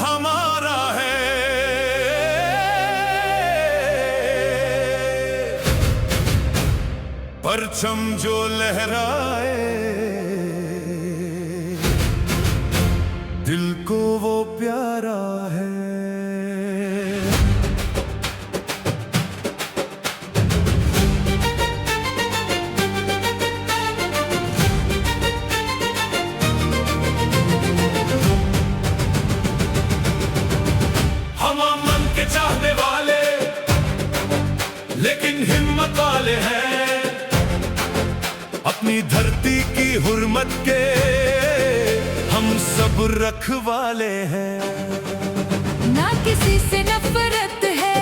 हमारा है। परचम जो लहराए दिल को वो प्यारा है। हम अमन के चाहने वाले लेकिन हिम्मत वाले हैं, अपनी धरती की हुर्मत के हम सब रखवाले हैं। ना किसी से नफरत है,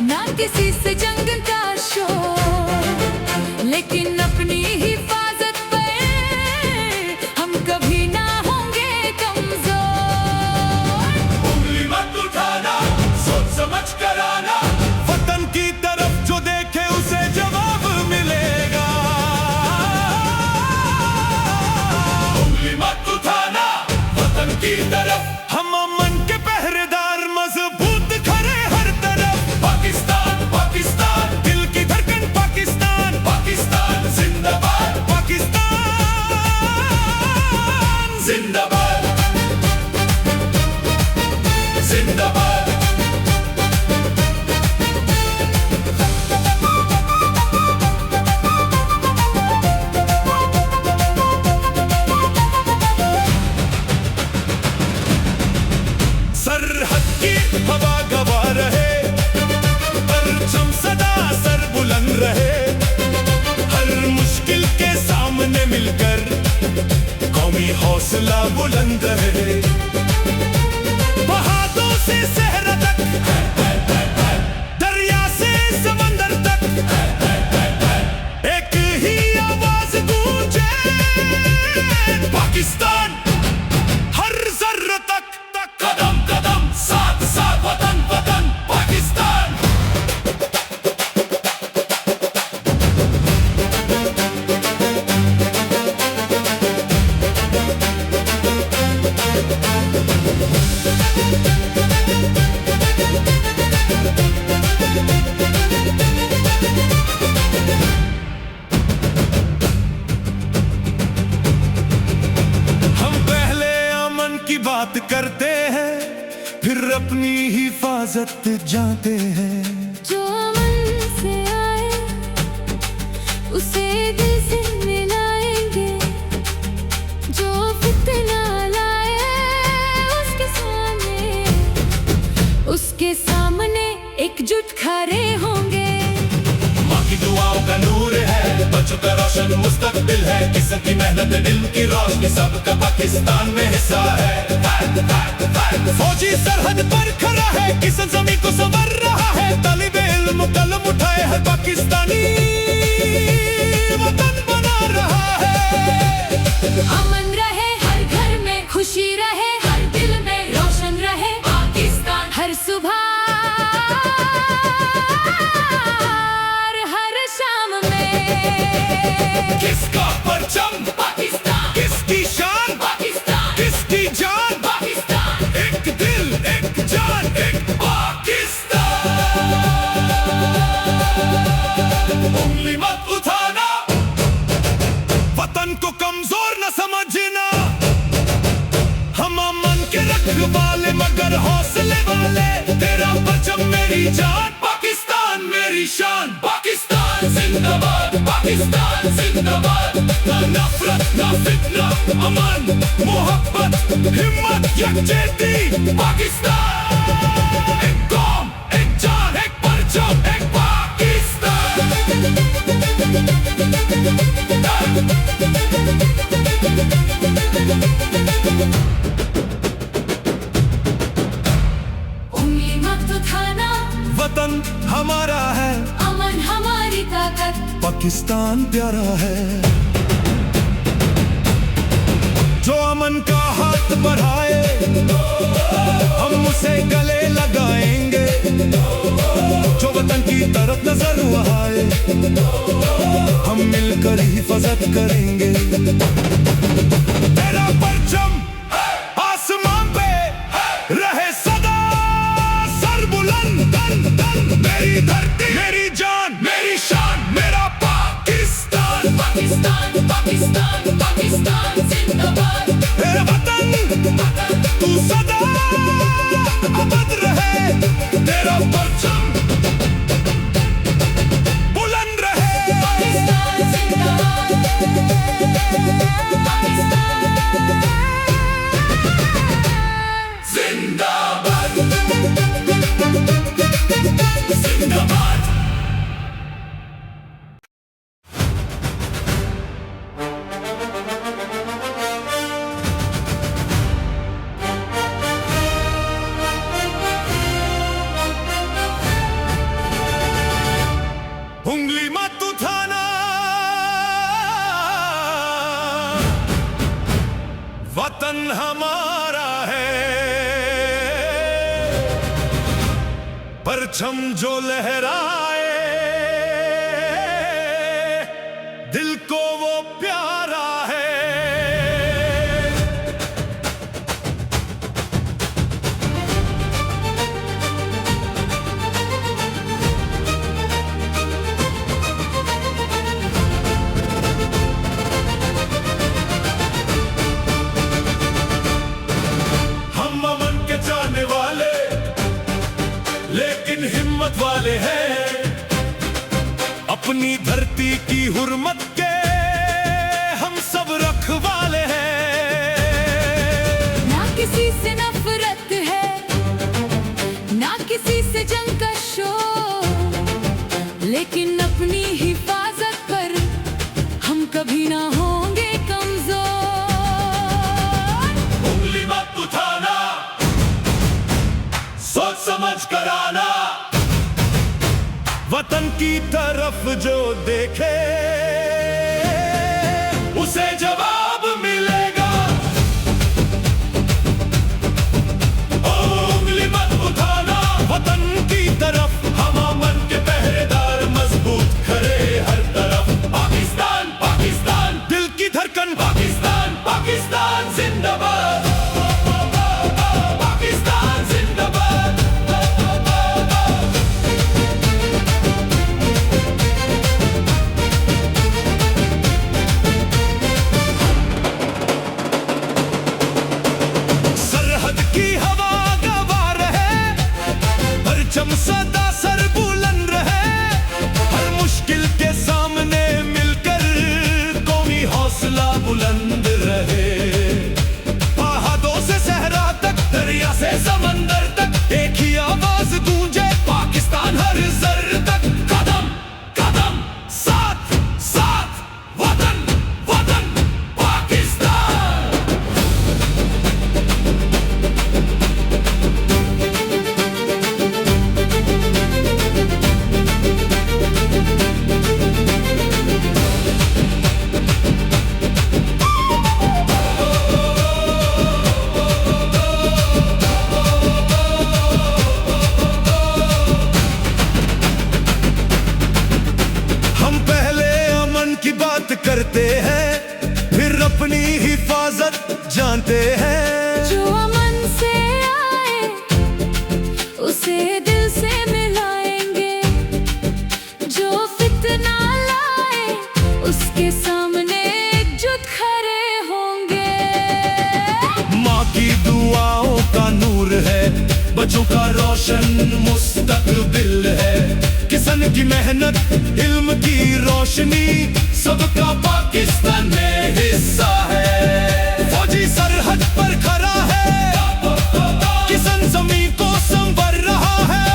ना किसी से जंग का शोर, लेकिन अपनी हिफाजत पे हम कभी ना होंगे कमजोर। उंगली मत उठाना, सोच समझ कर आना, वतन की तरफ जो देखे उसे जवाब मिलेगा। उंगली मत उठाना, वतन की तरफ हम अमन के पहरेदार, मजबूत खड़े हर तरफ। पाकिस्तान पाकिस्तान दिल की धड़कन, पाकिस्तान पाकिस्तान जिंदाबाद, पाकिस्तान जिंदाबाद जिंदाबाद। सरहद की हवा गवा रहे, परचम सदा सर बुलंद रहे। हर मुश्किल के सामने मिलकर कौमी हौसला बुलंद रहे। पहाड़ों से सहरा तक, दरिया से समंदर तक, एक ही आवाज गूंजे, पाकिस्तान हर जर्र तक, कदम कदम साथ साथ, वतन वतन पाकिस्तान। हम पहले अमन की बात करते हैं, फिर अपनी हिफाजत जानते हैं। जो अमन से आए उसे दिल से मिलाएंगे, जो फितना लाए उसके सामने एकजुट खड़े होंगे। माँ की दुआओं का नूर है, बच्चों का रोशन मुस्तकबिल है, किसी की मेहनत दिल की रोशनी, सबका पाकिस्तान में हिस्सा है। फौजी सरहद पर खड़ा है, किसी जमीन को संवर रहा है, तालिबे इल्म कलम उठाए हर पाकिस्तानी वतन बना रहा है। अमन रहे हर घर में, खुशी रहे हर दिल में, रोशन रहे पाकिस्तान हर सुबह हर शाम में। किसका परचम पाकिस्तान, किसकी शान पाकिस्तान, किसकी जान पाकिस्तान, एक दिल एक जान एक पाकिस्तान। उंगली मत उठाना, वतन को कमजोर न समझना। हम अमन के रखवाले मगर हौसले वाले, तेरा परचम मेरी जान, पाकिस्तान मेरी शान। पाकिस्तान जिंदाबाद, पाकिस्तान जिंदाबाद। ना नफरत ना फितना, अमन मोहब्बत हिम्मत यकजहती, पाकिस्तान एक कौम एक जान एक परचम एक पाकिस्तान। उंगली मत उठाना, वतन हमारा है, अमन हमारी ताकत, पाकिस्तान प्यारा है। जो अमन का हाथ बढ़ाए हम उसे गले लगाएंगे, जो वतन की तरफ नजर उठाए हम मिलकर हिफाजत करेंगे। तेरा परचम आसमान पे पाकिस्तान पाकिस्तान जिंदाबाद। तेरा वतन तू सदा अमर रहे, तेरा परचम बुलंद रहे। पाकिस्तान जिंदाबाद जिंदाबाद जिंदाबाद। उंगली मत उठाना, वतन हमारा है, परचम जो लहराए दिल को वो प्यारा है। हम अमन के चाहने वाले लेकिन हिम्मत वाले हैं, अपनी धरती की हुर्मत के हम सब रखवाले हैं। ना किसी से नफरत है, ना किसी से जंग का शोर, लेकिन अपनी हिफाजत पर हम कभी ना होंगे कमजोर। उंगली मत उठाना, सोच समझ कर आना, वतन की तरफ जो देखे उसे जवाब मिलेगा। ओ उंगली मत उठाना, वतन की तरफ हम अमन के पहरेदार, मजबूत खड़े हर तरफ। पाकिस्तान पाकिस्तान दिल की धड़कन, पाकिस्तान पाकिस्तान जिंदाबाद, पाकिस्तान जिंदाबाद। सरहद की हवा गवा रहे, परचम सदा सर बुलंद रहे, हर मुश्किल के सामने मिलकर कौमी हौसला बुलंद रहे। पहाड़ों से सहरा तक, दरिया से समंदर तक, एक ही आवाज गूंजे, पाकिस्तान हर जर तक। कदम कदम साथ साथ, वतन वतन पाकिस्तान। हम पहले अमन की बात करते हैं, फिर अपनी हिफाजत जानते हैं। जो अमन से आए उसे दिल से मिलाएंगे, जो फितना लाए उसके सामने एकजुट खड़े होंगे। माँ की दुआओं का नूर है, बच्चों का रोशन मुस्तकबिल है, किसान की मेहनत इल्म की रोशनी, सबका पाकिस्तान में हिस्सा है। फौजी सरहद पर खड़ा है, किसान जमीन को संवर रहा है,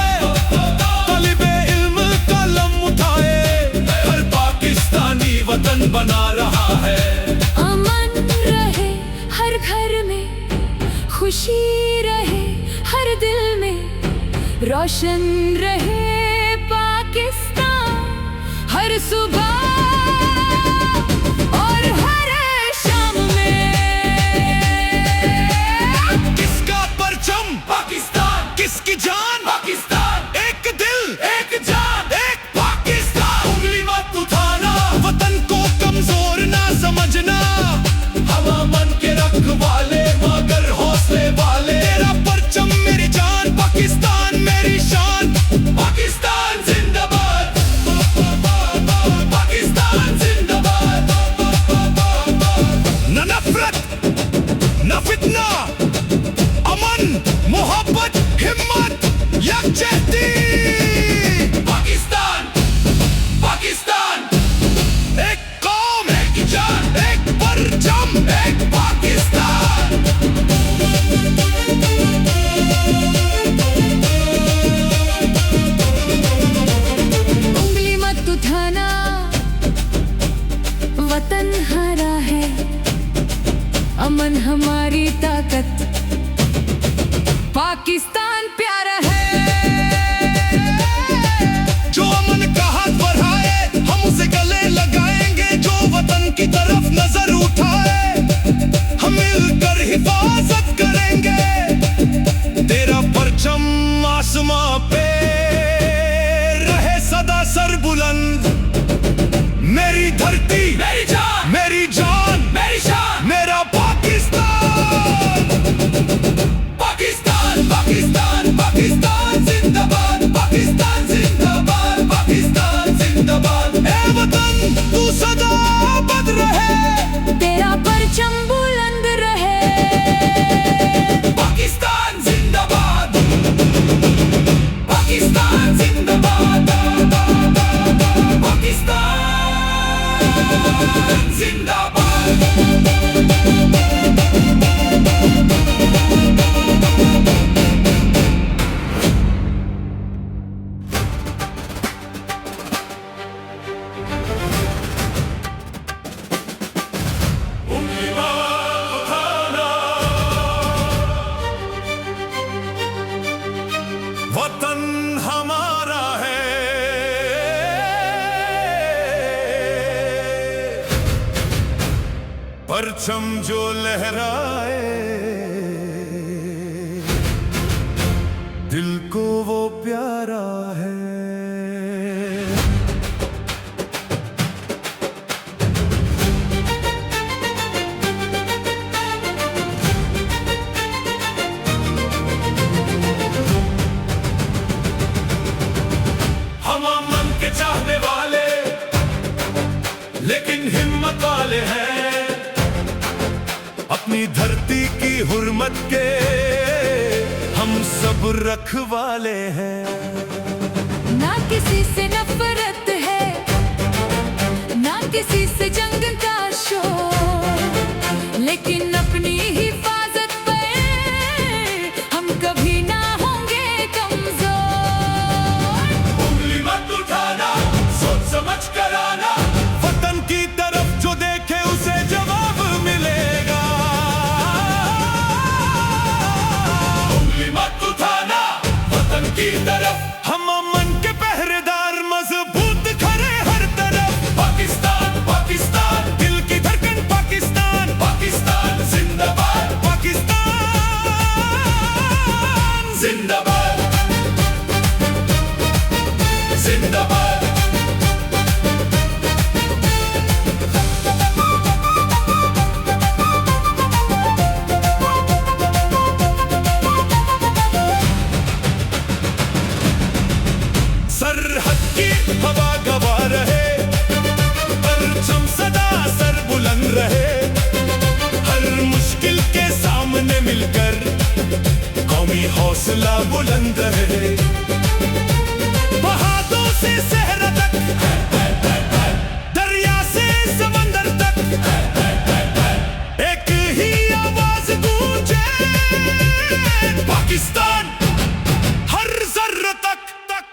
तालिबे इल्म कलम उठाए, हर पाकिस्तानी वतन बना रहा है। अमन रहे हर घर में, खुशी रहे हर दिल में, रोशन रहे पाकिस्तान हर सुबह और हर शाम में। किसका परचम पाकिस्तान, किसकी जान पाकिस्तान, एक दिल एक जान एक पाकिस्तान। उंगली मत उठाना, वतन को कमजोर ना समझना, हम अमन के रखवाले मगर हौसले वाले। तेरा परचम मेरी जान, पाकिस्तान मेरी शान, पाकिस्तान जिंदाबाद, पाकिस्तान पाकिस्तान प्यारा है। जो अमन का हाथ बढ़ाए हम उसे गले लगाएंगे, जो वतन की तरफ नजर उठाए हम मिलकर हिफाजत करेंगे। तेरा परचम आसमां पे रहे सदा सर बुलंद। मेरी धरती मेरी जान, मेरी जान मेरी शान, मेरा पाकिस्तान। पाकिस्तान पाकिस्तान पाकिस्तान जिंदाबाद, पाकिस्तान जिंदाबाद, पाकिस्तान जिंदाबाद। ए वतन तू सदा आबाद रहे, तेरा परचम बुलंद रहे। पाकिस्तान जिंदाबाद, पाकिस्तान जिंदाबाद, पाकिस्तान जिंदाबाद। वतन हमारा है, परचम जो लहराए दिल को वो प्यारा है। हम अमन के चाहने वाले लेकिन हिम्मत वाले हैं, अपनी धरती की हुर्मत के हम सब रखवाले हैं। ना किसी से नफरत है, ना किसी से जंग का शोर, लेकिन अपनी हिफाजत पे हम कभी ना होंगे कमजोर। उंगली मत उठाना, सोच समझ कर आना, वतन की तरफ जो देखे उसे जवाब मिलेगा। उंगली मत उठाना, वतन की तरफ हम अमन के पहरेदार, मजबूत खड़े हर तरफ। पाकिस्तान पाकिस्तान दिल की धड़कन, पाकिस्तान पाकिस्तान जिंदाबाद, पाकिस्तान जिंदाबाद जिंदाबाद। सरहद की हवा गवा रहे, परचम सदा सर बुलंद रहे। हर मुश्किल के सामने मिलकर कौमी हौसला बुलंद रहे। पहाड़ों से सहरा तक, दरिया से समंदर तक, एक ही आवाज गूंजे। पाकिस्तान हर जर्र तक,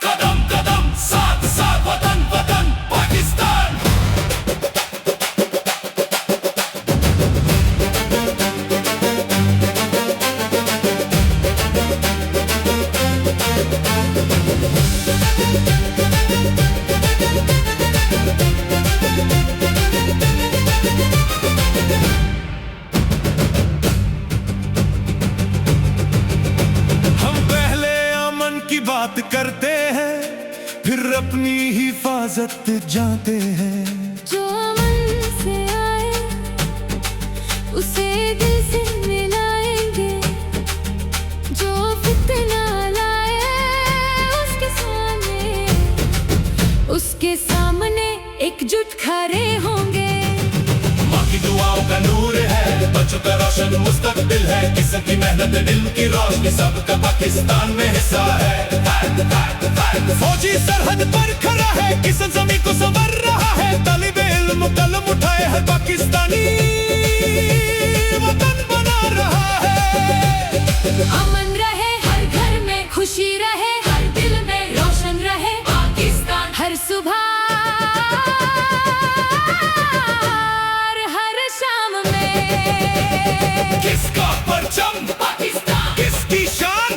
कदम कदम साथ साथ, वतन वतन पाकिस्तान। हम पहले अमन की बात करते हैं, फिर अपनी हिफाजत जानते हैं। जो अमन से आए उसे दिल से मिलाएंगे, जो फितना लाए उसके सामने एकजुट खड़े होंगे। माँ की दुआओं का नूर है, बच्चों का रोशन मुस्तकबिल है, किसी की मेहनत दिल की रोशनी, सबका पाकिस्तान में हिस्सा है। फौजी सरहद पर खड़ा है, किसी जमीन को संवर रहा है, तालिबे इल्म कलम उठाए हर पाकिस्तानी वतन बना रहा है। अमन रहे हर घर में, खुशी रहे हर दिल में, रोशन रहे पाकिस्तान हर सुबह हर शाम में। किसका परचम पाकिस्तान, किसकी शान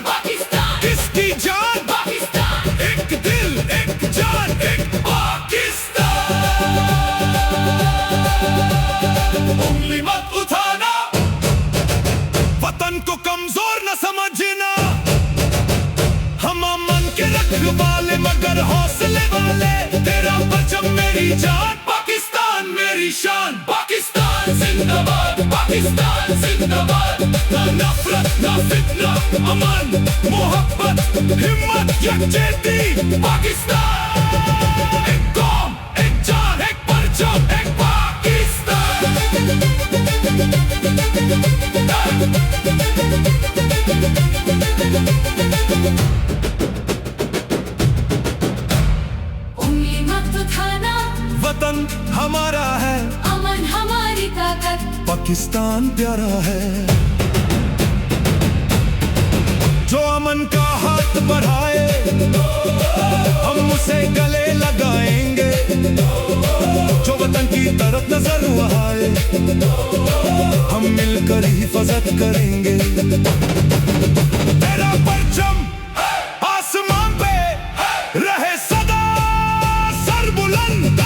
समझना हम अमन के रखवाले मगर हौसले वाले। तेरा परचम मेरी जान, पाकिस्तान मेरी शान। पाकिस्तान जिंदाबाद, पाकिस्तान जिंदाबाद। ना नफरत ना फितना, अमन मोहब्बत हिम्मत यकजहती। पाकिस्तान एक कौम एक जान एक परचम एक पाकिस्तान। उंगली मत उठाना, वतन हमारा है, अमन हमारी ताकत। पाकिस्तान प्यारा है। जो अमन का हाथ बढ़ाए हम उसे गले लगाएंगे। जो वतन की तरफ नजर उठाए हम मिलकर हिफाजत करेंगे। तेरा परचम आसमान पे रहे सदा सर बुलंद।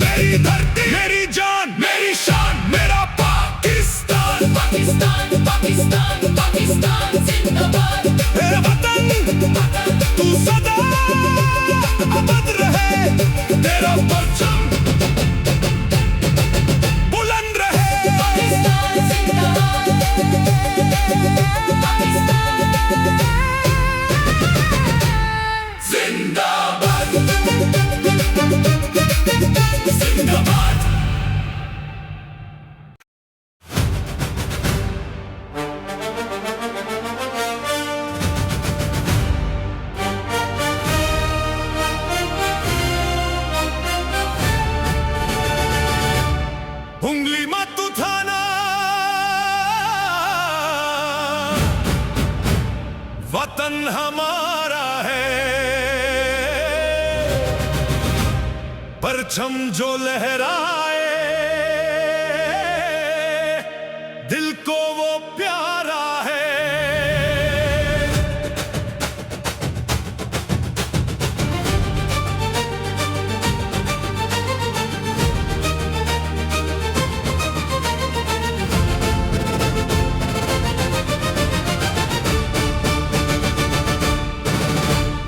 मेरी धरती मेरी जान मेरी शान मेरा पाकिस्तान। पाकिस्तान पाकिस्तान पाकिस्तान जिंदाबाद। तेरा वतन तू सदा अबद रहे। तेरा परचम बुलंद रहे। पाकिस्तान जिंदाबाद। जिंदाबाद जिंदाबाद। उंगली मत उठाना, वतन हमारा है। परचम जो लहराए दिल को वो प्यारा है।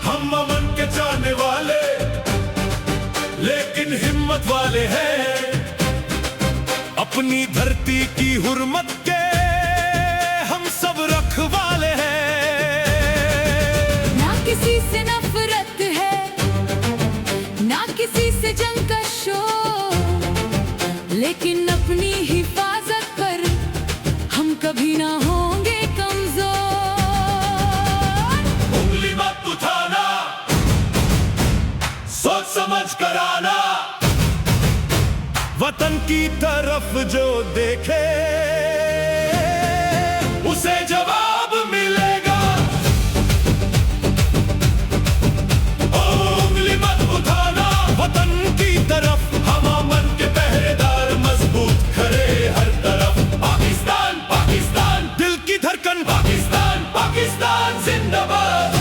हम अमन के चाहने वाले लेकिन हिम्मत वाले हैं। अपनी धरती की हुर्मत के हम सब रखवाले हैं। ना किसी से नफरत है, ना किसी से जंग का शोर, लेकिन अपनी हिफाजत पर हम कभी ना होंगे कमजोर। उंगली मत उठाना, सोच समझ कर आना। वतन की तरफ जो देखे उसे जवाब मिलेगा। ओ उंगली मत उठाना, वतन की तरफ हम अमन के पहरेदार मजबूत खड़े हर तरफ। पाकिस्तान पाकिस्तान दिल की धड़कन। पाकिस्तान पाकिस्तान जिंदाबाद।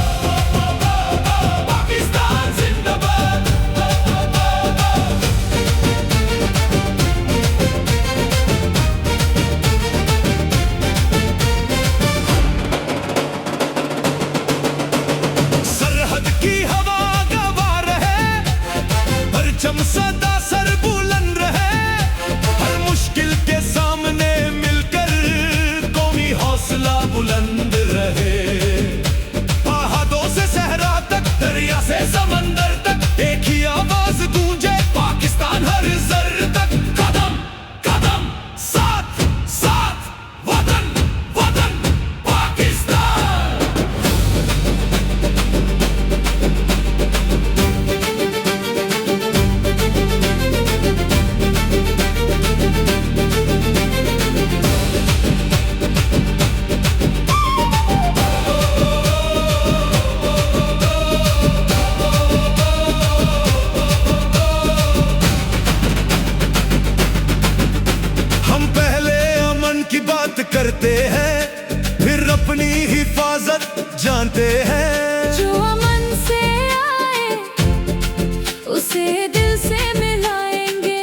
पाकिस्तान जिंदाबाद। सरहद की हवा गवा रहे, परचम सदा सर बुलंद रहे। हर मुश्किल के सामने मिलकर कौमी हौसला बुलंद रहे। पहाड़ों से सहरा तक, दरिया से समंदर तक, एक ही आवाज गूंजे पाकिस्तान हर जर तक। कदम कदम साथ साथ, वतन वतन पाकिस्तान। हम पहले अमन की बात करते हैं, फिर अपनी हिफाजत जानते हैं। जो अमन से आए उसे दिल से मिलाएंगे,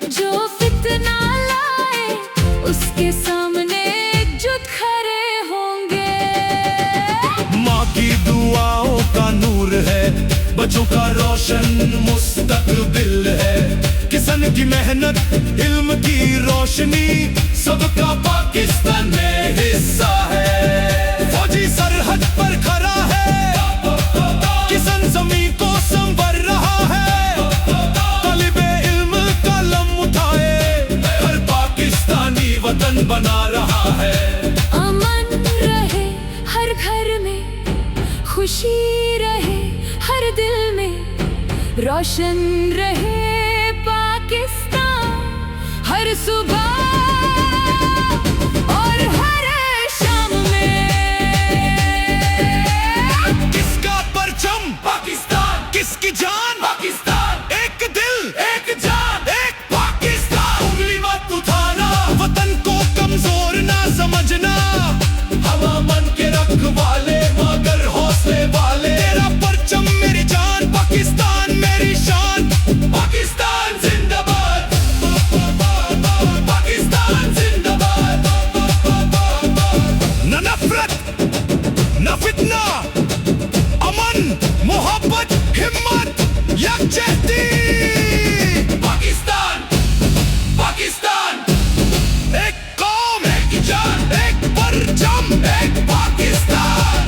जो फितना लाए उसके सामने एकजुट खड़े होंगे। बच्चों का रोशन मुस्तकबिल है। किसान की मेहनत, इल्म की रोशनी, सबका पाकिस्तान में हिस्सा है। फौजी सरहद पर खड़ा है, किसान जमीन को संवर रहा है। तालिबे इल्म कलम उठाए, हर पाकिस्तानी वतन बना रहा है। अमन रहे हर घर में, खुशी रहे हर दिल में, रोशन रहे पाकिस्तान हर सुबह और हर शाम में। किसका परचम? पाकिस्तान। किसकी जान? पाकिस्तान। एक दिल, एक जान, एक पाकिस्तान। उंगली मत उठाना, वतन को कमजोर ना समझना। हम अमन के रखवाले मगर हौसले वाले। तेरा परचम मेरी जान, पाकिस्तान मेरी शान। पाकिस्तान जिंदाबाद, पाकिस्तान जिंदाबाद। न नफरत, न फितना, अमन, मोहब्बत, हिम्मत, यकजहती। पाकिस्तान, पाकिस्तान, एक कौम, एक जान, एक परचम, एक पाकिस्तान।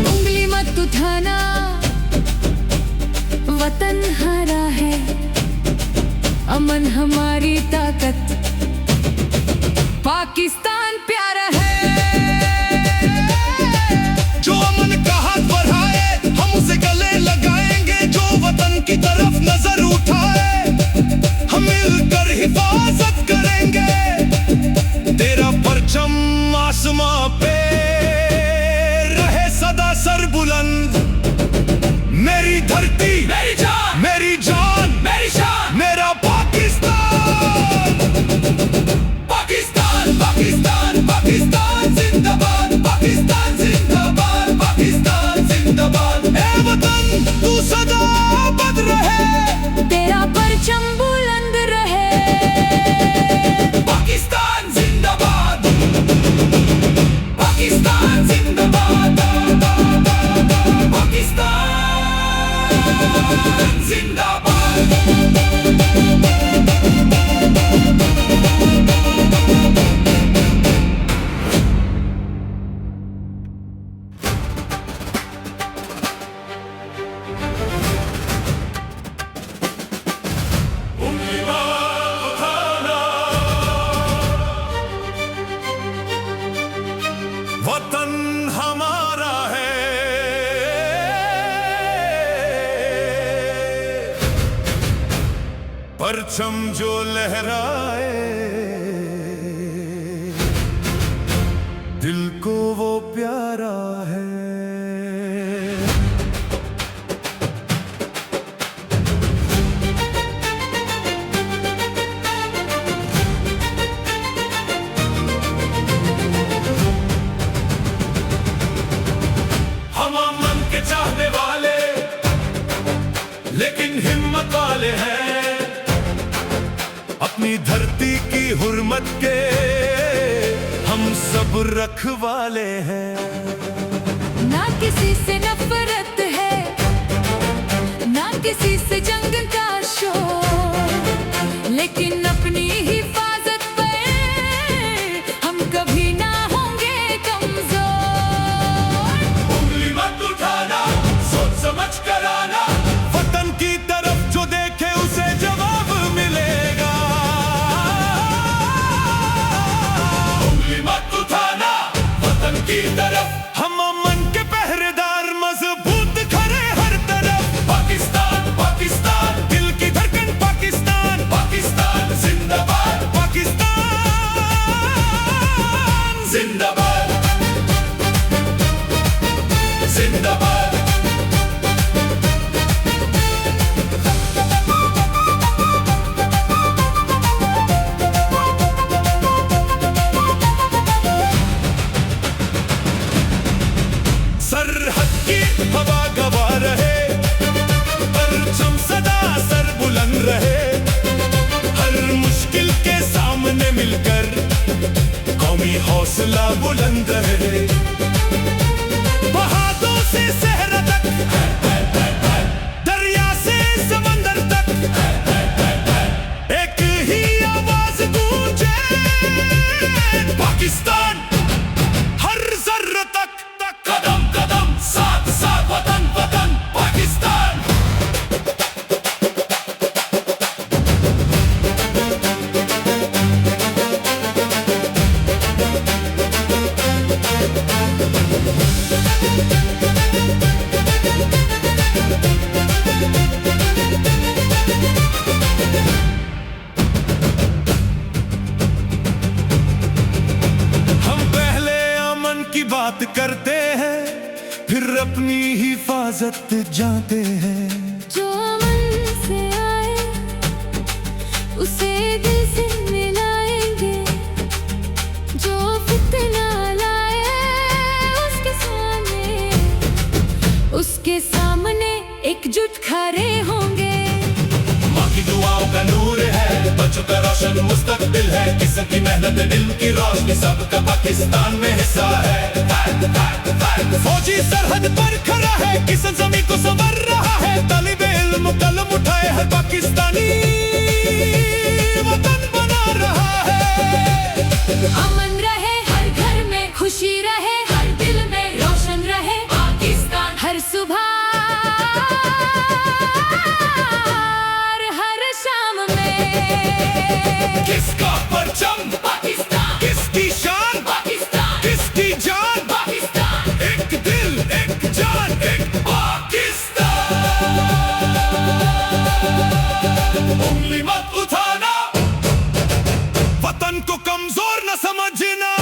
उंगली मत उठाना, वतन हरा है, अमन हमारी ताकत, पाकिस्तान प्यारा है। जो अमन का हाथ बढ़ाए, हम उसे गले लगाएंगे। जो वतन की तरफ नजर उठाए, हम मिलकर हिफाजत करेंगे। तेरा परचम आसमां पे रहे सदा सर बुलंद। मेरी धरती, मेरी जान, मेरी जान, मेरी शान, मेरा पाकिस्तान। पाकिस्तान, पाकिस्तान, पाकिस्तान जिंदाबाद, पाकिस्तान जिंदाबाद, पाकिस्तान जिंदाबाद। ए वतन तू सदा आबाद रहे, तेरा परचम बुलंद रहे। पाकिस्तान जिंदाबाद, पाकिस्तान जिंदाबाद, पाकिस्तान जिंदाबाद। वतन हमारा है, परचम जो लहराए, दिल को वो प्यारा है। हम अमन के चाहने वाले, लेकिन हिम्मत वाले हैं। अपनी धरती की हुर्मत के हम सब रखवाले हैं। ना किसी से नफरत है, ना किसी से जंग का शोर, लेकिन अपनी हिफाजत पे हम कभी ना होंगे कमजोर। उंगली मत उठाना, सोच समझ कर आना। वतन की तरफ जो देखे उसे जवाब मिलेगा। उंगली मत उठाना, वतन की तरफ। हम अमन के पहरेदार, मजबूत खड़े हर तरफ। पाकिस्तान, पाकिस्तान, दिल की धड़कन पाकिस्तान। पाकिस्तान जिंदाबाद, पाकिस्तान जिंदाबाद, जिंदाबाद। सरहद की हवा गवा रहे, परचम सदा सर बुलंद रहे। हर मुश्किल के सामने मिलकर कौमी हौसला बुलंद रहे, पहाड़ों से सहरा तक, दरिया से समंदर तक, एक ही आवाज गूंजे, पाकिस्तान हर जर्र तक, कदम कदम साथ साथ, वतन वतन पाकिस्तान। बात करते हैं, फिर अपनी हिफाजत जानते हैं। जो अमन से आए उसे दिल से मिलाएंगे, जो फितना लाए उसके सामने एकजुट खड़े होंगे। माँ की दुआओं का नूर है, बच्चों का रोशन मुस्तकबिल है, किसी की मेहनत दिल की रोशनी, सबका पाकिस्तान में हिस्सा है। फौजी सरहद पर खड़ा है, किसी जमीन को संवर रहा है, तालिबे इल्म कलम उठाए हर पाकिस्तानी वतन बना रहा है। अमन रहे हर घर में, खुशी रहे हर दिल में, रोशन रहे पाकिस्तान हर सुबह हर शाम में। किसका परचम पाकिस्तान, किसकी शान पाकिस्तान, किसकी जान पाकिस्तान, एक दिल एक जान एक पाकिस्तान। उंगली मत उठाना, वतन को कमजोर न समझना,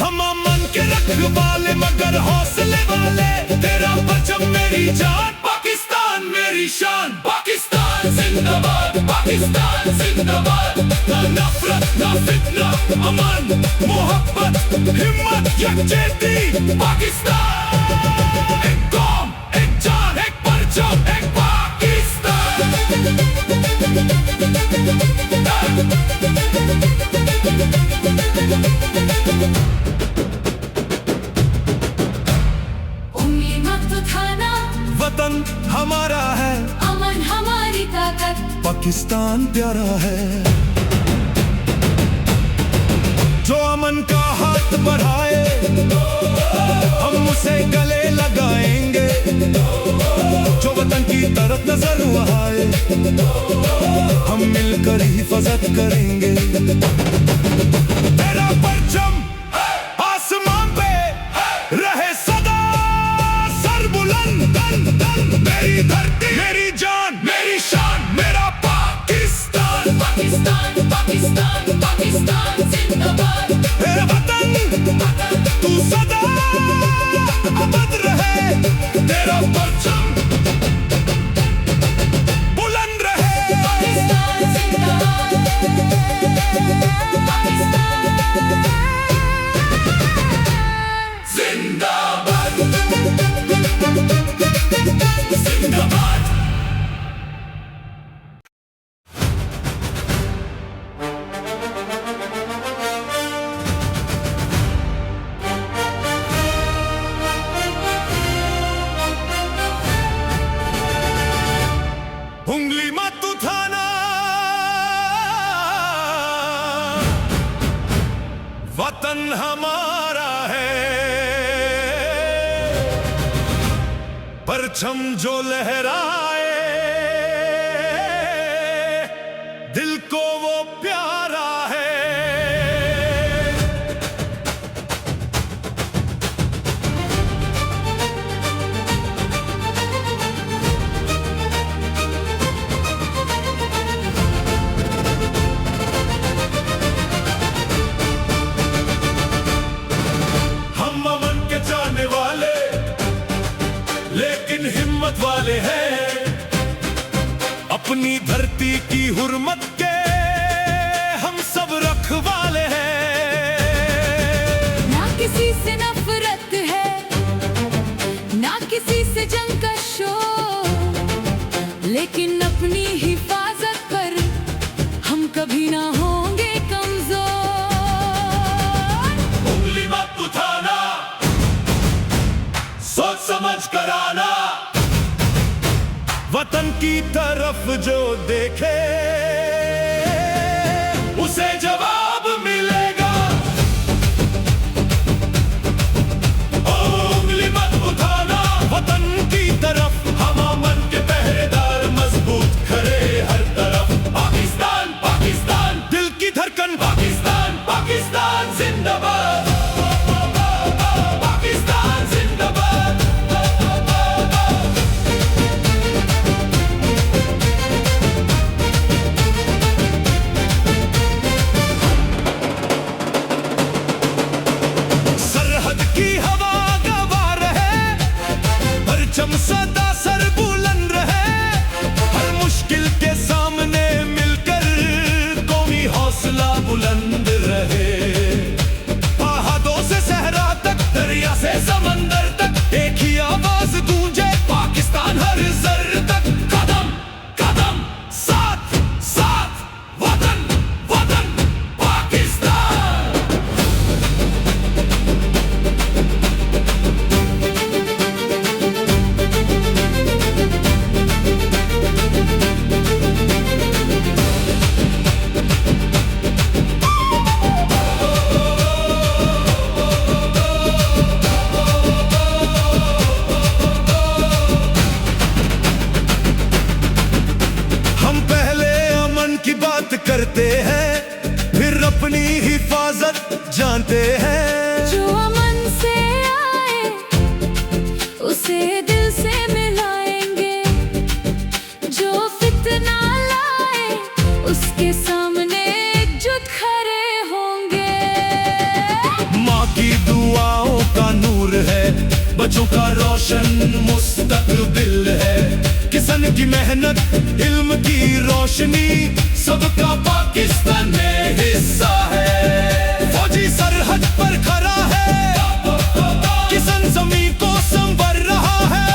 हम अमन के रखवाले मगर हौसले वाले, तेरा परचम मेरी जान, पाकिस्तान मेरी शान। पाकिस्तान जिंदाबाद, पाकिस्तान जिंदाबाद, ना नफरत ना फितना, अमन मोहब्बत हिम्मत यकजहती, पाकिस्तान एक कौम एक जान एक परचम एक पाकिस्तान। उंगली मत उठाना, वतन हमारा है, अमन हमारी ताकत, पाकिस्तान प्यारा है। जो अमन का हाथ बढ़ाए, हम उसे गले लगाएंगे, जो वतन की तरफ नजर उठाए, हम मिलकर हिफाजत करेंगे। तेरा परचम आसमान पे रहे सदा सर बुलंद, मेरी धरती मेरी जान मेरी शान, मेरा पाकिस्तान। पाकिस्तान पाकिस्तान पाकिस्तान जिंदाबाद, मेरा वतन तू सदा अमर रहे, तेरा परचम बुलंद रहे। पाकिस्तान जिंदाबाद, जिंदाबाद जिंदाबाद। उंगली मत उठाना, वतन हमारा है, परचम जो लहराए, दिल को वो प्यारा है। हम अमन के चाहने वाले लेकिन हिम्मत वाले हैं, अपनी धरती की हुर्मत के हम सब रखवाले हैं। ना किसी से नफरत है, ना किसी से जंग का शोर, लेकिन अपनी हिफाजत पर हम कभी ना होंगे कमजोर। की तरफ जो देखे उसे जवाब मिलेगा। ओ उंगली मत उठाना वतन की तरफ, हम अमन के पहरेदार मजबूत खड़े हर तरफ। पाकिस्तान पाकिस्तान दिल की धड़कन, पाकिस्तान पाकिस्तान जिंदाबाद, पाकिस्तान जिंदाबाद। सरहद की हवा गवा रहे, परचम सदा सर बुलंद रहे, हर मुश्किल के सामने मिलकर कौमी हौसला बुलंद रहे। पहाड़ों से सहरा तक, दरिया से समंदर तक, एक ही आवाज गूंजे पाकिस्तान हर जर तक। कदम कदम साथ साथ, वतन वतन पाकिस्तान। हम पहले अमन की बात करते हैं, फिर अपनी हिफाजत जानते हैं। जो अमन से आए उसे दिल से मिलाएंगे, जो फितना लाए उसके सामने एकजुट खड़े होंगे। माँ की दुआओं का नूर है, बच्चों का रोशन मुस्तकबिल है, किसान की मेहनत इल्म की रोशनी, सबका पाकिस्तान में हिस्सा है। फौजी सरहद पर खड़ा है, किसान जमीन को संवर रहा है,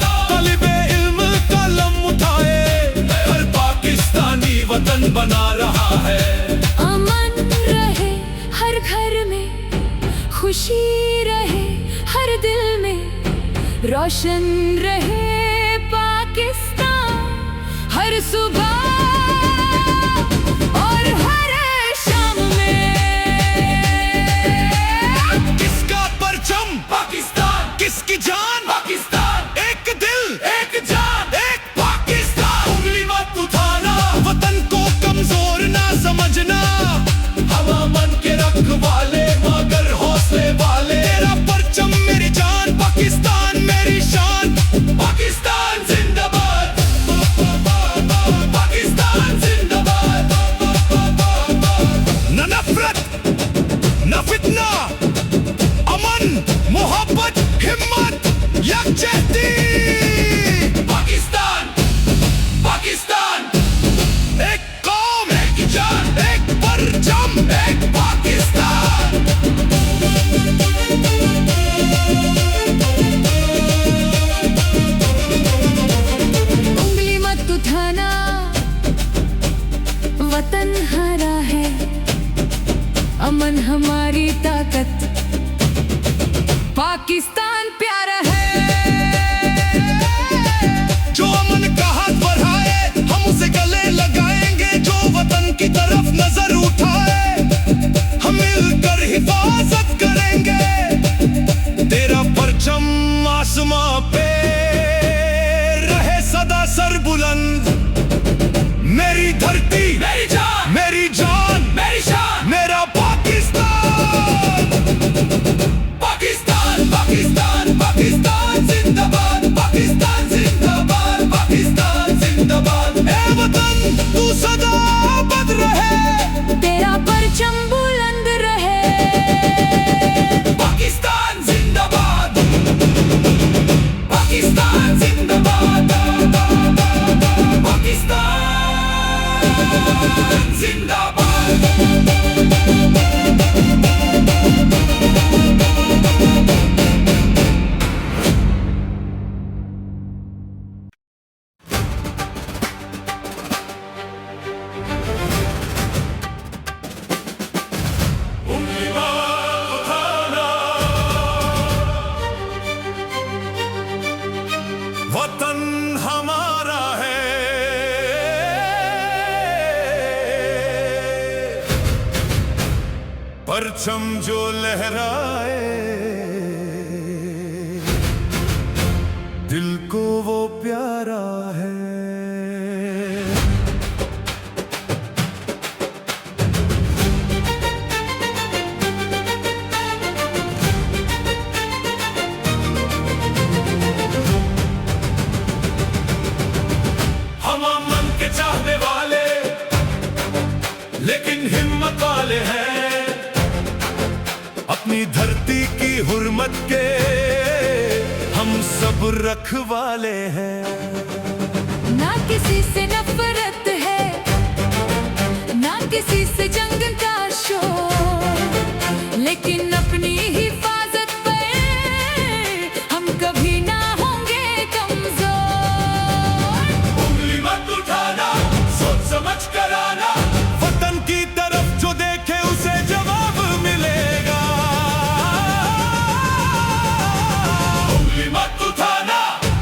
तालिबे इल्म कलम उठाए, हर पाकिस्तानी वतन बना रहा है। अमन रहे हर घर में, खुशी रहे हर दिल में, रोशन रहे पाकिस्तान हर सुबह और हर शाम में। किसका परचम पाकिस्तान, किसकी जान पाकिस्तान, एक दिल एक जान एक पाकिस्तान। उंगली मत उठाना वतन को कमजोर ना समझना, हम अमन के रखवाले मगर हौसले वाले। तेरा परचम मेरी जान, पाकिस्तान मेरी शान, पाकिस्तान जिंदाबाद, पाकिस्तान जिंदाबाद। न नफरत न फितना, अमन मोहब्बत हिम्मत यकजहती। पाकिस्तान पाकिस्तान एक कौम एक जान एक परचम एक पाकिस्तान। उंगली मत उठाना वतन हरा है, अमन हमारी ताकत, पाकिस्तान प्यारा है। जो अमन का हाथ बढ़ाए हम उसे गले लगाएंगे, जो वतन की तरफ नजर उठाए हम मिलकर हिफाजत करेंगे। तेरा परचम आसमां पे रहे सदा सर बुलंद, मेरी धरती मेरी जान मेरी शान मेरा पाकिस्तान। पाकिस्तान पाकिस्तान पाकिस्तान जिंदाबाद, पाकिस्तान जिंदाबाद, पाकिस्तान जिंदाबाद। ए वतन तू सदा आबाद रहे, तेरा परचम बुलंद रहे। पाकिस्तान जिंदाबाद, पाकिस्तान जिंदाबाद, पाकिस्तान जिंदाबाद। वतन हमारा है, परचम जो लहराए दिल को वो प्यारा है। हम अमन के चाहने वाले लेकिन हिम्मत वाले हैं, अपनी धरती की हुर्मत के हम सब रखवाले हैं। ना किसी से नफरत है, ना किसी से जंग का शोर, लेकिन अपनी हिफाजत पे हम कभी ना होंगे कमजोर। उंगली मत उठाना, सोच समझ कर आना, वतन की तरफ जो देखे उसे जवाब मिलेगा। उंगली मत उठाना,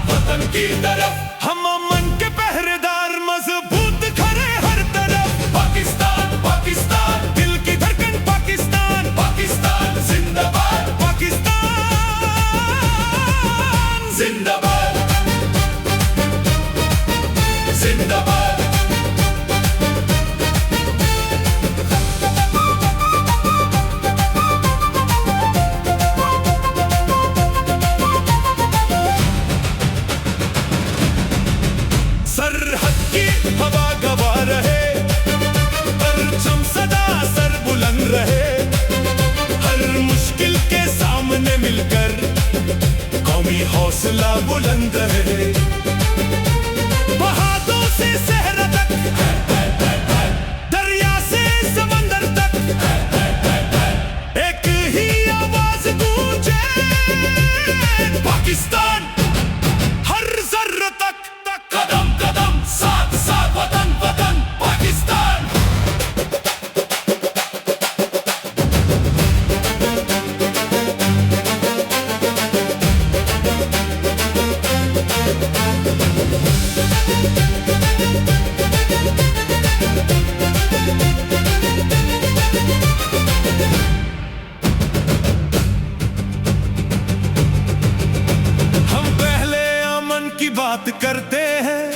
वतन की तरफ हम अमन के पहरेदार, मजबूत खड़े हर तरफ। पाकिस्तान पाकिस्तान दिल की धड़कन, पाकिस्तान पाकिस्तान जिंदाबाद, पाकिस्तान जिंदाबाद जिंदाबाद। सरहद की हवा गवा रहे, परचम सदा सर बुलंद रहे, हर मुश्किल के सामने मिलकर कौमी हौसला बुलंद रहे। पहाड़ों से सहरा तक, दरिया से समंदर तक, एक ही आवाज गूंजे, पाकिस्तान हर जर्र तक, कदम कदम साथ साथ, वतन वतन पाकिस्तान। हम पहले अमन की बात करते हैं,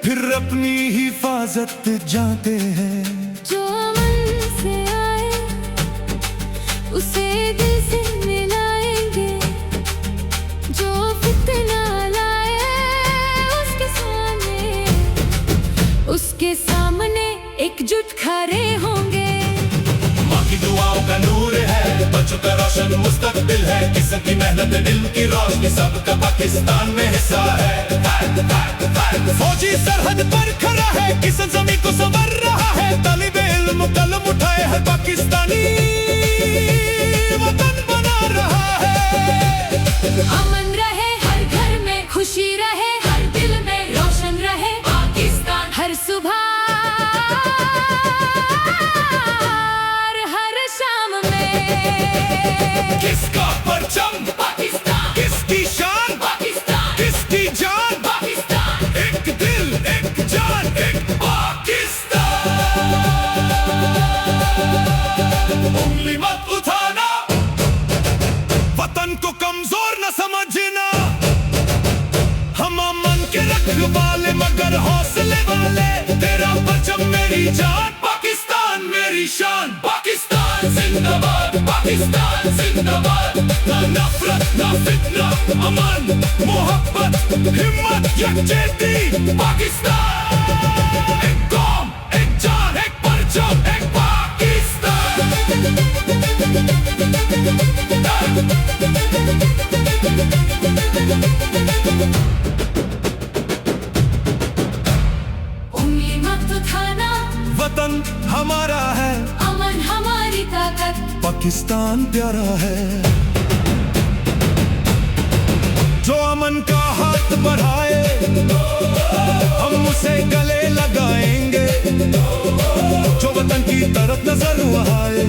फिर अपनी हिफाजत जाते हैं। जो अमन से आए उसे दिल से मिलाएंगे, जो फितना लाए उसके सामने एकजुट खड़े होंगे। माँ की दुआओं का नूर है, बच्चों का रोशन मुस्तकबिल है, किसी की मेहनत दिल की रोशनी, सबका पाकिस्तान में हिस्सा है। फौजी सरहद पर खड़ा है, किसी जमीन को संवर रहा है, तालिबे इल्म कलम उठाए हर पाकिस्तानी वतन बना रहा है। अमन रहे हर घर में, खुशी रहे हर दिल में, रोशन रहे पाकिस्तान हर सुबह हर शाम में। किसका परचम पाकिस्तान, किसकी शान पाकिस्तान, किसकी जान पाकिस्तान, एक दिल एक जान एक पाकिस्तान। उंगली मत उठाना, वतन को कमजोर न समझना, हम अमन के रखवाले मगर हौसले वाले, तेरा परचम मेरी जान, पाकिस्तान मेरी शान, पाकिस्तान जिंदाबाद, पाकिस्तान जिंदाबाद। ना नफरत ना फितना, अमन मोहब्बत हिम्मत यकजहती, पाकिस्तान एक कौम एक जान एक परचम एक पाकिस्तान। उंगली मत उठाना, वतन हमारा है, अमन हमारी ताकत, पाकिस्तान प्यारा है। जो अमन का हाथ बढ़ाए हम उसे गले लगाएंगे, जो वतन की तरफ नजर आए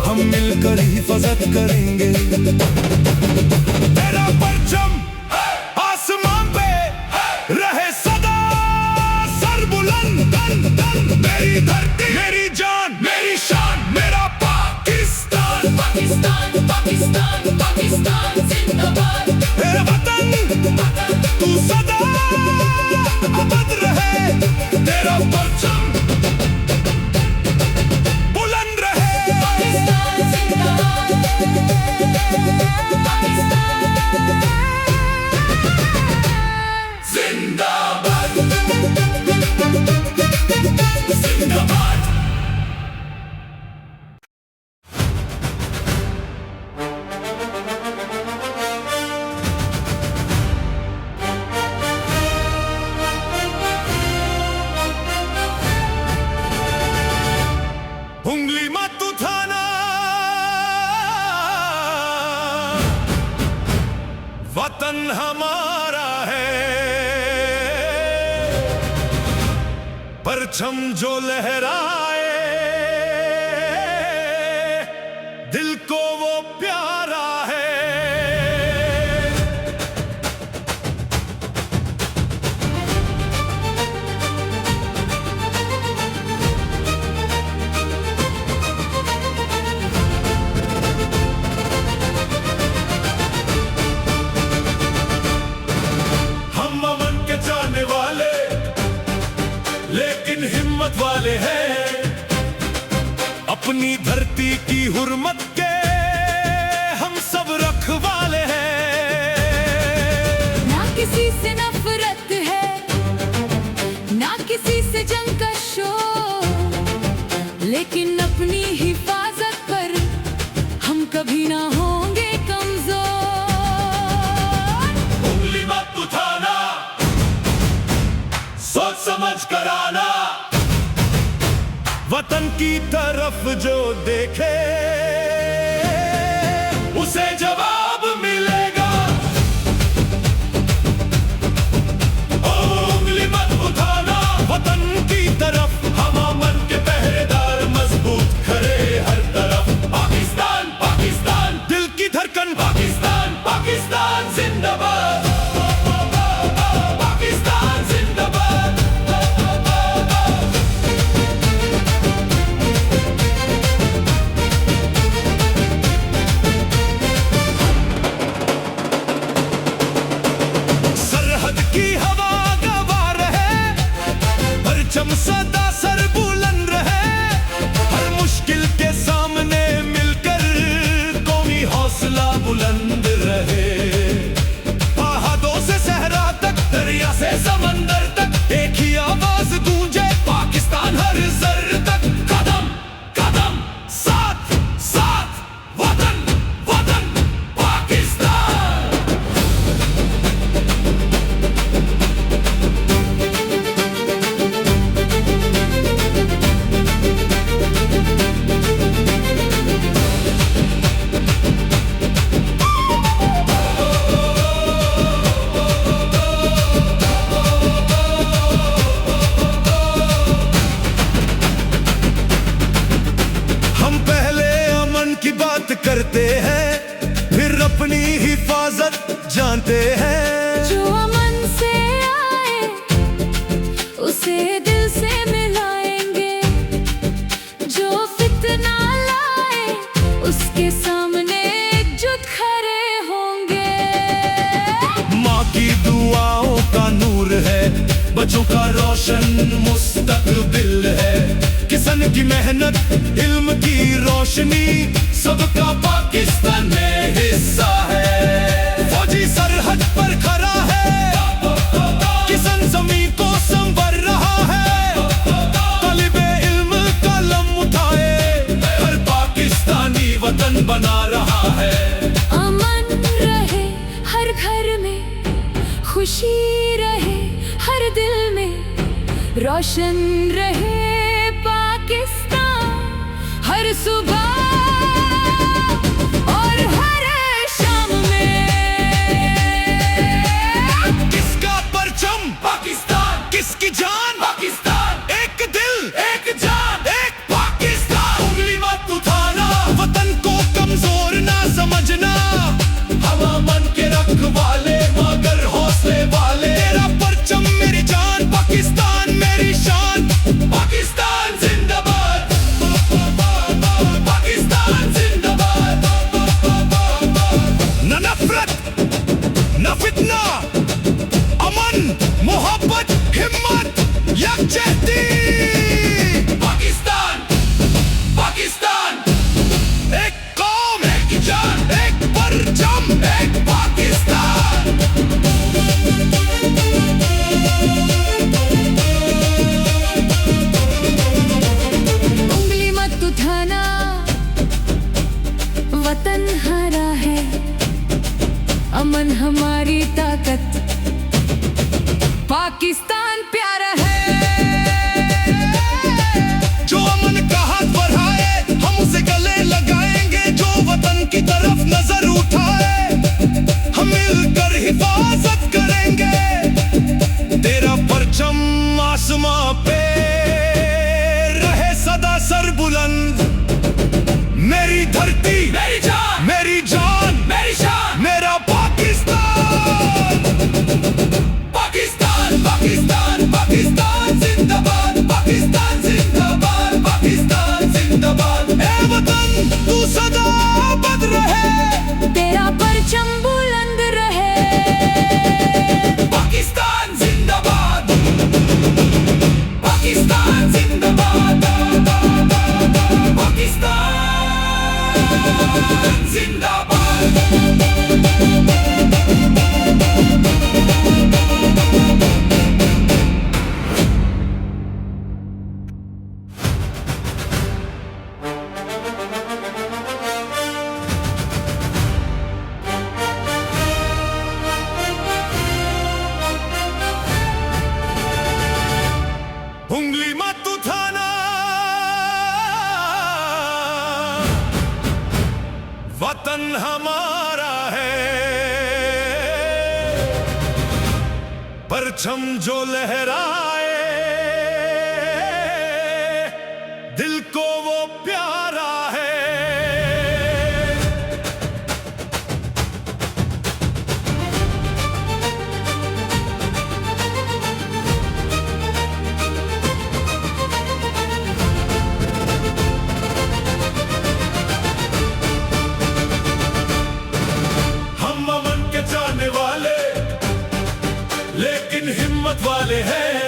हम मिलकर हिफाजत करेंगे। तेरा परचम आसमान पे रहे सदा सर बुलंद, मेरी धरती मेरी जान मेरी शान मेरा पाकिस्तान पाकिस्तान पाकिस्तान जिंदाबाद। मेरा वतन तू सदा आबाद रहे, तेरा परचम बुलंद रहे। पाकिस्तान जिंदाबाद पाकिस्तान जिंदाबाद जिंदाबाद। उंगली मत उठाना, वतन हमारा है, परचम जो लहराए दिल को वो प्यारा है। हम अमन के चाहने वाले लेकिन हिम्मत वाले हैं, अपनी धरती की हुर्मत के हम सब रखवाले हैं। ना किसी से नफरत है, ना किसी से जंग का शोर, लेकिन अपनी हिफाजत पर हम कभी ना होंगे कमजोर। उंगली मत उठाना, सोच समझ कर आना, वतन की तरफ जो देखे उसे जवाब मिलेगा। ओ उंगली मत उठाना, वतन की तरफ हम अमन के पहरेदार, मजबूत खड़े हर तरफ। पाकिस्तान पाकिस्तान दिल की धड़कन, पाकिस्तान पाकिस्तान जिंदाबाद, पाकिस्तान जिंदाबाद। सरहद की हवा गवा रहे, परचम सदा सर बुलंद रहे, हर मुश्किल के सामने मिलकर कौमी हौसला बुलंद रहे। पहाड़ों से सहरा तक, दरिया से समंदर तक, एक ही आवाज गूंजे, पाकिस्तान हर जर तक। कदम कदम साथ साथ, वतन वतन पाकिस्तान। हम पहले अमन की बात करते हैं, फिर अपनी हिफाजत जानते हैं। जो अमन से आए उसे दिल से मिलाएंगे, जो फितना लाए उसके सामने एकजुट खड़े होंगे। माँ की दुआओं का नूर है, बच्चों का रोशन मुस्तकबिल है, किसान की मेहनत इल्म की रोशनी, सबका पाकिस्तान में हिस्सा है। फौजी सरहद पर खड़ा है, किसान जमीन को संवर रहा है, तालिबे इल्म कलम उठाए, हर पाकिस्तानी वतन बना रहा है। अमन रहे हर घर में, खुशी रहे हर दिल में, रोशन रहे पाकिस्तान हर सुबह और हर शाम में। किसका परचम पाकिस्तान, किसकी जान पाकिस्तान, एक दिल एक जान एक पाकिस्तान। उंगली मत उठाना, वतन को कमजोर ना समझना, हम अमन के रखवाले मगर हौसले वाले। तेरा परचम मेरी जान, पाकिस्तान मेरी शान, धरती मेरी जान, मेरी जान मेरी शान, मेरा पाकिस्तान। पाकिस्तान पाकिस्तान पाकिस्तान जिंदाबाद, पाकिस्तान जिंदाबाद, पाकिस्तान जिंदाबाद। ए वतन तू सदा आबाद रहे, तेरा परचम बुलंद रहे। पाकिस्तान जिंदाबाद, पाकिस्तान जिंदाबाद, पाकिस्तान जिंदाबाद। उंगली मत उठाना, वतन हमारा है। परचम जो लहराए, दिल को वो प्यारा है। लेकिन हिम्मत वाले हैं,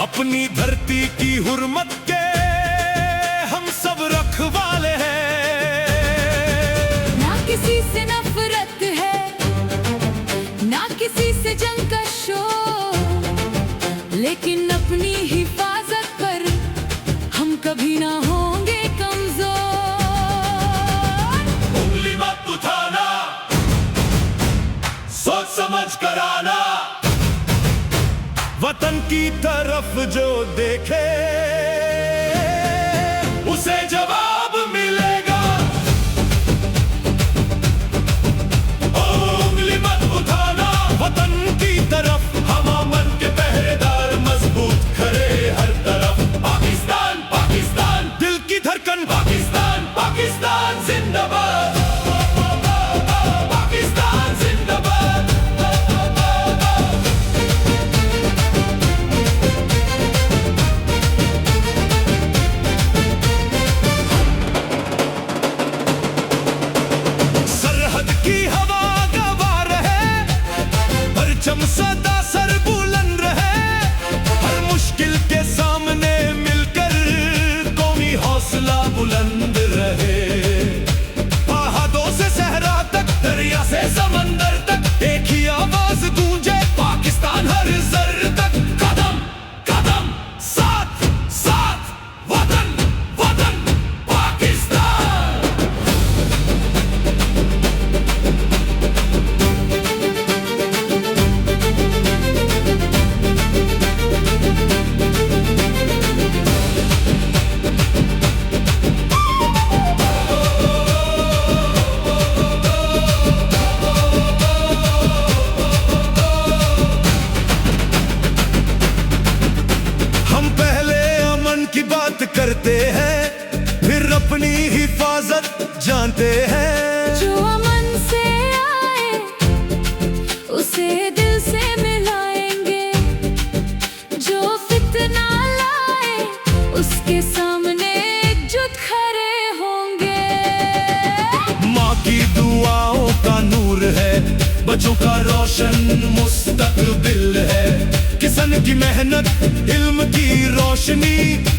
अपनी धरती की हुर्मत के हम सब रखवाले हैं। ना किसी से नफरत है, ना किसी से जंग का शोर, लेकिन अपनी हिफाजत पर हम कभी ना होंगे कमजोर। उंगली मत उठाना, सोच समझ कर आना, वतन की तरफ जो देखे उसे जवाब मिलेगा। ओ उंगली मत उठाना, वतन की तरफ हम अमन के पहरेदार, मजबूत खड़े हर तरफ। पाकिस्तान पाकिस्तान दिल की धड़कन, पाकिस्तान पाकिस्तान जिंदाबाद, पाकिस्तान जिंदाबाद। सरहद की हवा गवाह रहे, परचम सदा सर बुलंद रहे। हर मुश्किल के सामने मिलकर कौमी हौसला बुलंद रहे। पहाड़ों से सहरा तक, दरिया से समंदर तक, एक ही आवाज गूंजे, पाकिस्तान हर जर्र तक। कदम कदम साथ साथ, वतन वतन पाकिस्तान। हम पहले अमन की बात करते हैं, फिर अपनी हिफाजत जानते हैं। जो अमन से आए उसे दिल से मिलाएंगे, जो फितना लाए उसके सामने एकजुट खड़े होंगे। माँ की दुआओं का नूर है, बच्चों का रोशन मुस्तकबिल है। किसान की मेहनत, इल्म की रोशनी,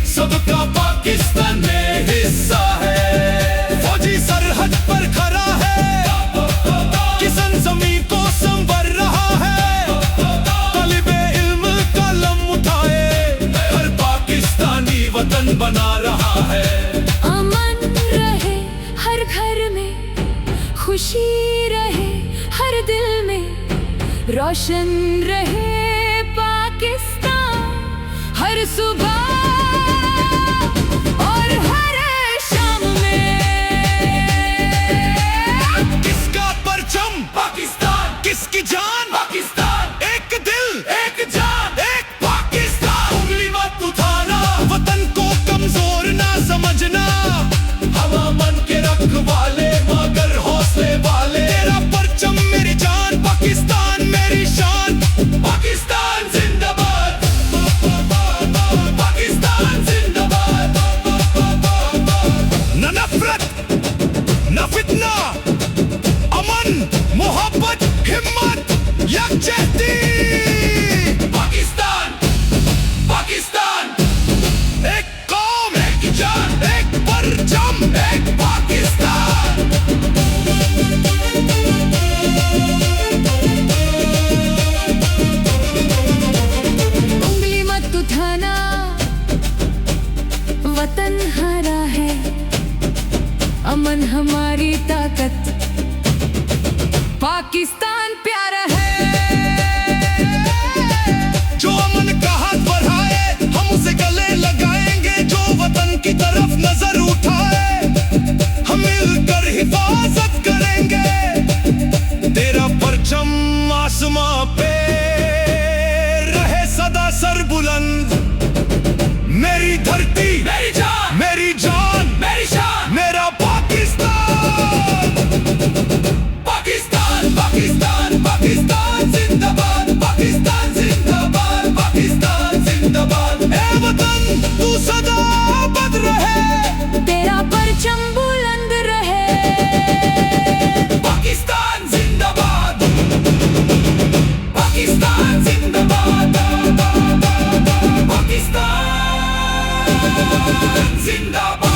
सबका पाकिस्तान में हिस्सा है। फौजी सरहद पर खड़ा है, किसान जमीन को संवर रहा है। तालिबे इल्म कलम उठाए, हर पाकिस्तानी वतन बना रहा है। अमन रहे हर घर में, खुशी रहे हर दिल में, रोशन रहे पाकिस्तान हर सुबह और हर शाम में। किसका परचम? पाकिस्तान। किसकी जान? पाकिस्तान। एक दिल, एक जान, एक पाकिस्तान। उंगली मत उठाना, वतन को कमजोर ना समझना, हम वतन हरा है, अमन हमारी ताकत, पाकिस्तान प्यारा है। जो अमन का हाथ बढ़ाए हम उसे गले लगाएंगे, जो वतन की तरफ नजर उठाए हम मिलकर हिफाजत करेंगे। तेरा परचम आसमां पे रहे सदा सर बुलंद, मेरी धरती मेरी जान, मेरी जान मेरी शान, मेरा पाकिस्तान। पाकिस्तान पाकिस्तान पाकिस्तान जिंदाबाद, पाकिस्तान जिंदाबाद, पाकिस्तान जिंदाबाद। ए वतन तू सदा आबाद रहे, तेरा परचम बुलंद रहे। पाकिस्तान जिंदाबाद, पाकिस्तान जिंदाबाद, पाकिस्तान जिंदाबाद।